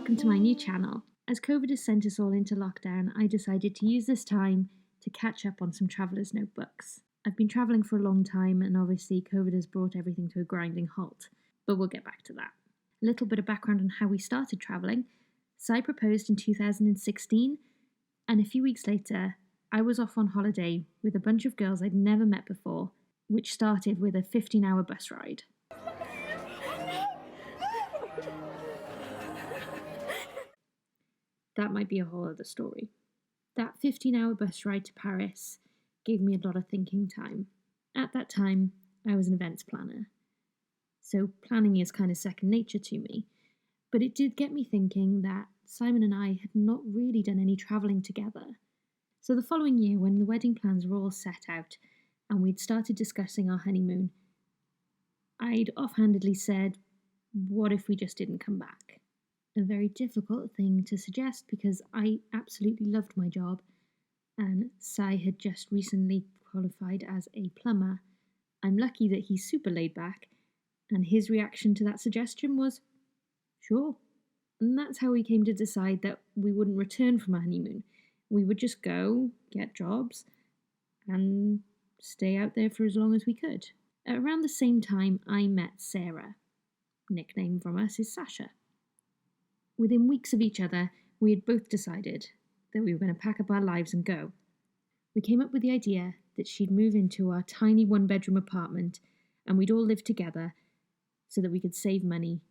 welcome to my new channel. As COVID has sent us all into lockdown, I decided to use this time to catch up on some traveller's notebooks. I've been travelling for a long time and obviously COVID has brought everything to a grinding halt, but we'll get back to that. A little bit of background on how we started travelling. So I proposed in 2016 and a few weeks later I was off on holiday with a bunch of girls I'd never met before, which started with a 15-hour bus ride. That might be a whole other story. That 15-hour bus ride to Paris gave me a lot of thinking time. At that time, I was an events planner. So planning is kind of second nature to me. But it did get me thinking that Simon and I had not really done any travelling together. So the following year, when the wedding plans were all set out and we'd started discussing our honeymoon, I'd offhandedly said, what if we just didn't come back? A very difficult thing to suggest because I absolutely loved my job and Sai had just recently qualified as a plumber. I'm lucky that he's super laid back and his reaction to that suggestion was, sure. And that's how we came to decide that we wouldn't return from our honeymoon. We would just go, get jobs and stay out there for as long as we could. At around the same time I met Sarah. Nickname from us is Sasha. Within weeks of each other, we had both decided that we were going to pack up our lives and go. We came up with the idea that she'd move into our tiny one-bedroom apartment and we'd all live together so that we could save money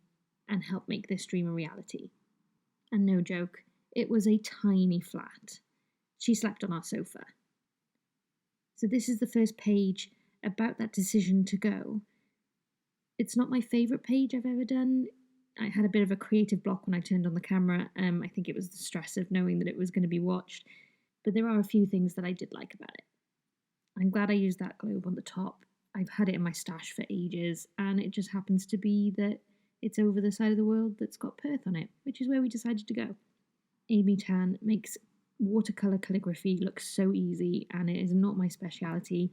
and help make this dream a reality. And no joke, it was a tiny flat. She slept on our sofa. So this is the first page about that decision to go. It's not my favourite page I've ever done. I had a bit of a creative block when I turned on the camera. I think it was the stress of knowing that it was going to be watched. But there are a few things that I did like about it. I'm glad I used that globe on the top. I've had it in my stash for ages, and it just happens to be that it's over the side of the world that's got Perth on it, which is where we decided to go. Amy Tan makes watercolour calligraphy look so easy, and it is not my speciality.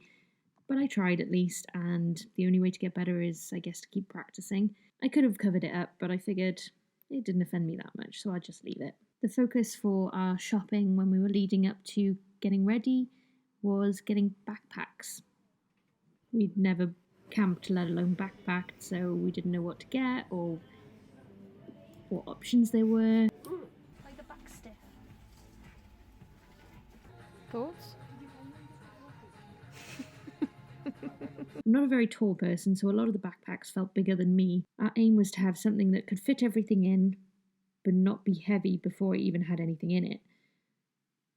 But I tried at least, and the only way to get better is, I guess, to keep practicing. I could have covered it up, but I figured it didn't offend me that much, so I'd just leave it. The focus for our shopping when we were leading up to getting ready was getting backpacks. We'd never camped, let alone backpacked, so we didn't know what to get or what options there were. Like the back stiff. Thoughts? I'm not a very tall person, so a lot of the backpacks felt bigger than me. Our aim was to have something that could fit everything in, but not be heavy before it even had anything in it.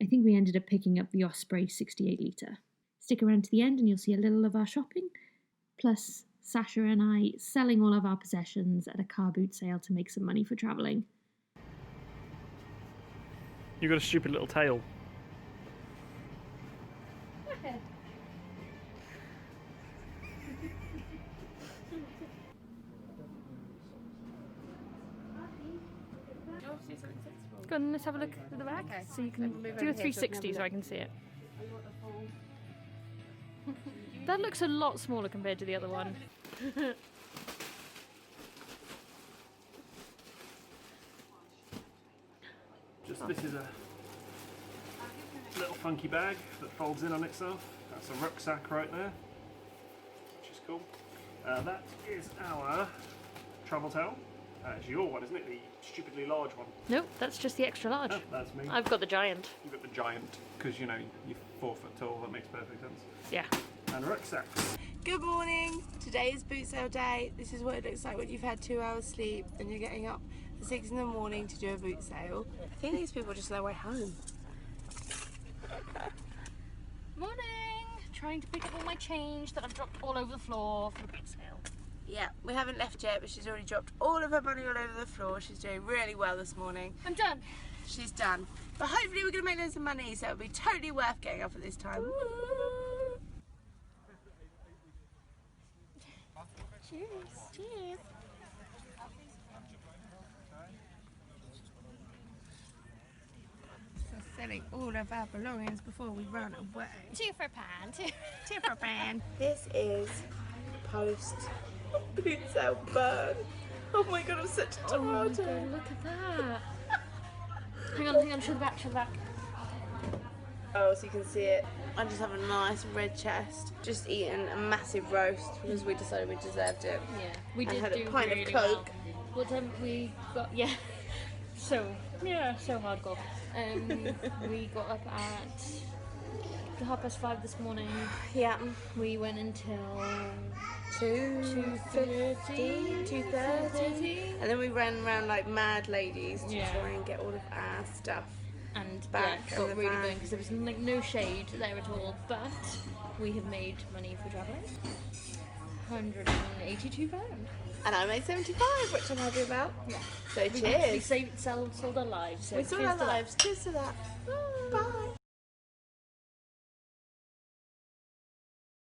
I think we ended up picking up the Osprey 68 litre. Stick around to the end and you'll see a little of our shopping, plus Sasha and I selling all of our possessions at a car boot sale to make some money for travelling. You've got a stupid little tail. Go on, let's have a look at the back. Okay. So you can do a 360 so I can see it. That looks a lot smaller compared to the other one. This is a little funky bag that folds in on itself. That's a rucksack right there, which is cool. That is our travel towel. It's your one, isn't it? The stupidly large one. Nope, that's just the extra large. Oh, that's me. I've got the giant. You've got the giant, because you know, you're 4 foot tall, that makes perfect sense. Yeah. And rucksacks. Good morning. Today is boot sale day. This is what it looks like when you've had 2 hours sleep and you're getting up at 6 in the morning to do a boot sale. I think these people are just on their way home. Morning! Trying to pick up all my change that I've dropped all over the floor for the boot sale. Yeah, we haven't left yet, but she's already dropped all of her money all over the floor. She's doing really well this morning. I'm done. She's done. But hopefully we're going to make loads of money, so it'll be totally worth getting up at this time. Ooh. Cheers. Cheers. So selling all of our belongings before we run away. 2 for a pound. 2 for a pound. This is post boot sale burn. Oh my god, I'm such a tomato. Oh my god, look at that. Hang on, show the back, Oh, so you can see it. I just have a nice red chest. Just eaten a massive roast because we decided we deserved it. Yeah, we And did had do a pint really of Coke. well. What time we got? Yeah, so hardcore. We got up at 5:30 this morning. Yeah. We went until 2:15, 2:30. And then we ran around like mad ladies to Yeah. try and get all of our stuff. And Back yeah, on got the really van. burnt because there was like no shade there at all. But we have made money for travelling. £182. And I made 75, which I'm happy about. Yeah. So We cheers. sold our lives. So We saw cheers our to that. lives. Cheers to that. Bye.